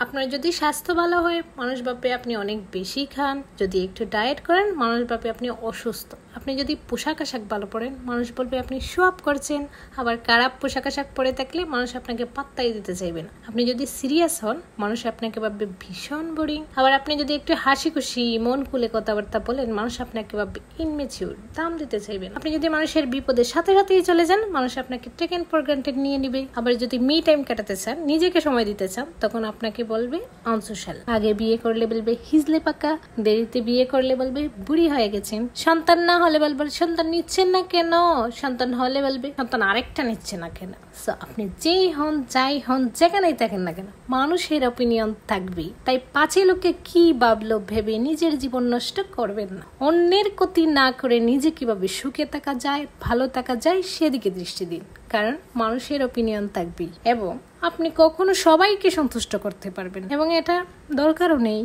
আপনার যদি স্বাস্থ্য ভালো হয় মানুষ ভাববে আপনি অনেক বেশি খান, যদি একটু ডায়েট করেন মানুষ ভাববে আপনি অসুস্থ, আপনি যদি পোশাক আশাক ভালো পরেন মানুষ বলবে আপনি শো আপ করছেন, আবার খারাপ পোশাক আশাক পরে থাকলে মানুষ আপনাকে পাত্তাই দিতে চাইবে না। আপনি যদি সিরিয়াস হন মানুষ আপনাকে ভাববে ভীষণ বোরিং, আবার আপনি যদি একটু হাসি খুশি মন খুলে কথাবার্তা বলেন মানুষ আপনাকে ভাববে ইনমেচিউর, দাম দিতে চাইবে না। আপনি যদি মানুষের বিপদের সাথে সাথেই চলে যান মানুষ আপনাকে টেকেন ফর গ্রান্টেড নিয়ে নিবে। আবার যদি মি টাইম কাটাতে চান, নিজেকে সময় দিতে চান, তখন আপনাকে বলবে অনসোশ্যাল। আগে বিয়ে করলে বলবে হিজলে পাকা, দেরিতে বিয়ে করলে বলবে বুড়ি হয়ে গেছেন, সন্তান না হলে বলবে সন্তান নিচ্ছেন না কেন, সন্তান হলে বলবে সন্তান আরেকটা নিচ্ছে না কেন। সো আপনি যেই হন যাই হন যেখানেই থাকেন না কেন মানুষের অপিনিয়ন থাকবেই। তাই পাঁচে লোকে কি ভাবলো ভেবে নিজের জীবন নষ্ট করবেন না। অন্যের ক্ষতি না করে নিজে কিভাবে সুখে থাকা যায়, ভালো থাকা যায় সেদিকে দৃষ্টি দিন, কারণ মানুষের অপিনিয়ন থাকবেই এবং আপনি কখনো সবাইকে সন্তুষ্ট করতে পারবেন এবং এটা দরকারও নেই।